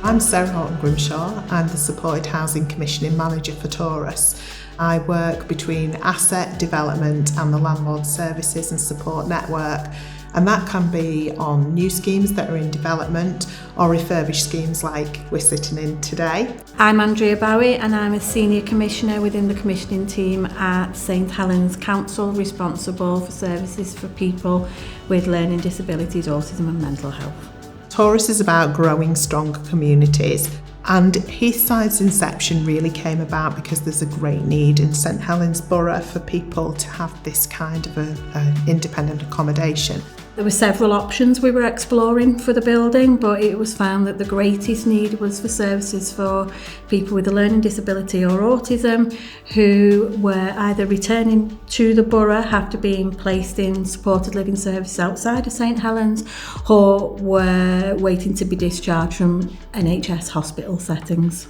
I'm Sarah Horton-Grimshaw. I'm the Supported Housing Commissioning Manager for Torus. I work between asset development and the Landlord Services and Support Network, and that can be on new schemes that are in development or refurbished schemes like we're sitting in today. I'm Andrea Bowie and I'm a Senior Commissioner within the commissioning team at St Helens Council, responsible for services for people with learning disabilities, autism and mental health. Torus is about growing stronger communities, and Heathside's inception really came about because there's a great need in St Helens Borough for people to have this kind of a independent accommodation. There were several options we were exploring for the building, but it was found that the greatest need was for services for people with a learning disability or autism who were either returning to the borough after being placed in supported living services outside of St Helens, or were waiting to be discharged from NHS hospital settings.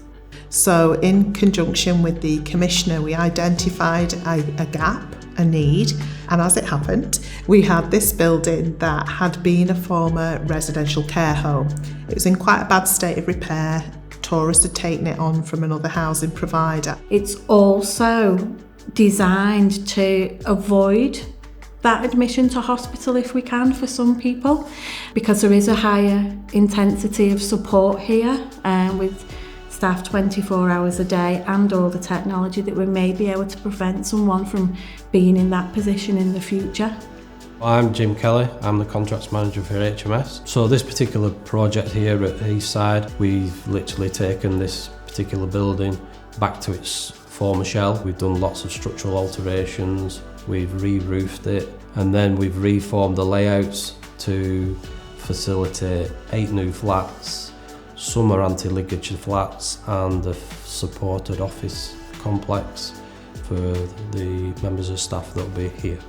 So in conjunction with the Commissioner, we identified a gap, a need, and as it happened, we had this building that had been a former residential care home. It was in quite a bad state of repair. Torus had taken it on from another housing provider. It's also designed to avoid that admission to hospital if we can for some people, because there is a higher intensity of support here with staff 24 hours a day and all the technology that we may be able to prevent someone from being in that position in the future. I'm Jim Kelly, I'm the Contracts Manager for HMS. So this particular project here at Heathside, we've literally taken this particular building back to its former shell. We've done lots of structural alterations, we've re-roofed it, and then we've reformed the layouts to facilitate 8 new flats. Some are anti-ligature flats and a supported office complex for the members of staff that will be here.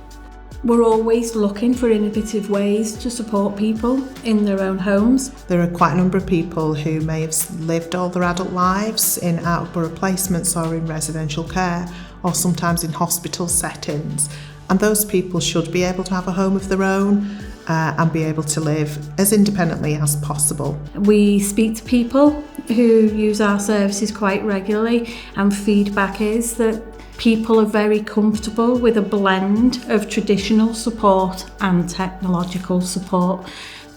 We're always looking for innovative ways to support people in their own homes. There are quite a number of people who may have lived all their adult lives in out-of-borough placements or in residential care, or sometimes in hospital settings. And those people should be able to have a home of their own and be able to live as independently as possible. We speak to people who use our services quite regularly, and feedback is that people are very comfortable with a blend of traditional support and technological support.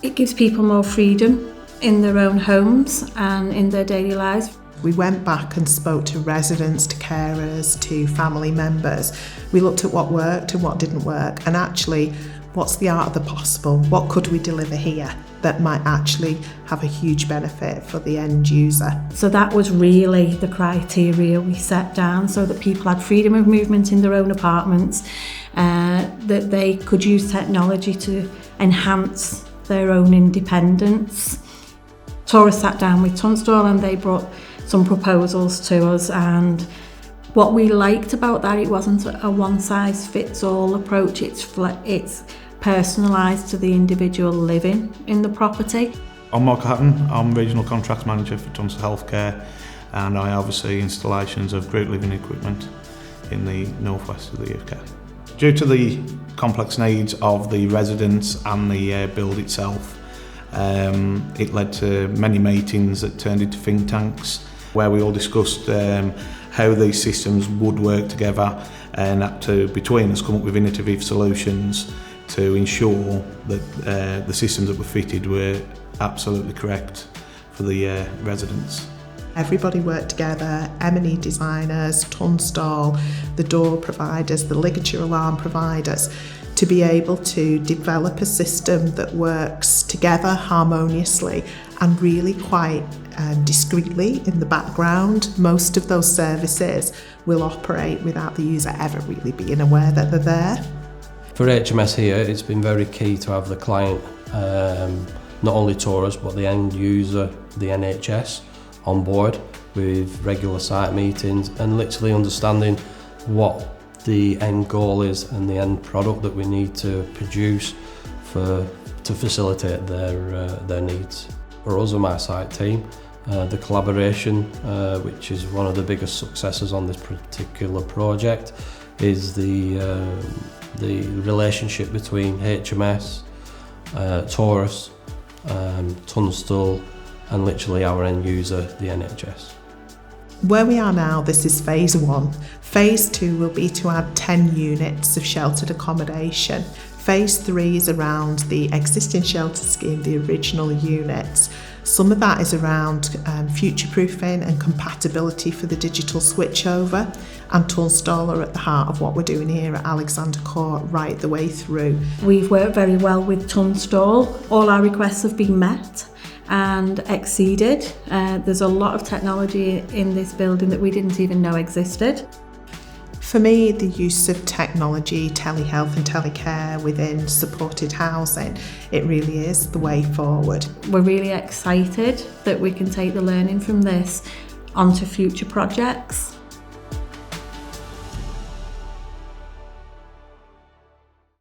It gives people more freedom in their own homes and in their daily lives. We went back and spoke to residents, to carers, to family members. We looked at what worked and what didn't work, and actually, what's the art of the possible? What could we deliver here that might actually have a huge benefit for the end user? So that was really the criteria we set down, so that people had freedom of movement in their own apartments, that they could use technology to enhance their own independence. Torus sat down with Tunstall and they brought some proposals to us, and what we liked about that, it wasn't a one-size-fits-all approach. It's personalised to the individual living in the property. I'm Mark Hatton, I'm Regional Contracts Manager for Tunstall Healthcare, and I oversee installations of group living equipment in the northwest of the UK. Due to the complex needs of the residents and the build itself, it led to many meetings that turned into think tanks, where we all discussed how these systems would work together, and had to, between us, come up with innovative solutions to ensure that the systems that were fitted were absolutely correct for the residents. Everybody worked together, M&E designers, Tunstall, the door providers, the ligature alarm providers, to be able to develop a system that works together harmoniously and really quite discreetly in the background. Most of those services will operate without the user ever really being aware that they're there. For HMS here, it's been very key to have the client, not only Torus, but the end user, the NHS, on board with regular site meetings and literally understanding what the end goal is and the end product that we need to produce to facilitate their needs. For us and my site team, the collaboration, which is one of the biggest successes on this particular project, is the relationship between HMS, Torus, Tunstall and literally our end user, the NHS. Where we are now, this is phase 1. Phase 2 will be to add 10 units of sheltered accommodation. Phase 3 is around the existing shelter scheme, the original units. Some of that is around future-proofing and compatibility for the digital switchover, and Tunstall are at the heart of what we're doing here at Alexander Court right the way through. We've worked very well with Tunstall. All our requests have been met and exceeded. There's a lot of technology in this building that we didn't even know existed. For me, the use of technology, telehealth and telecare within supported housing, it really is the way forward. We're really excited that we can take the learning from this onto future projects.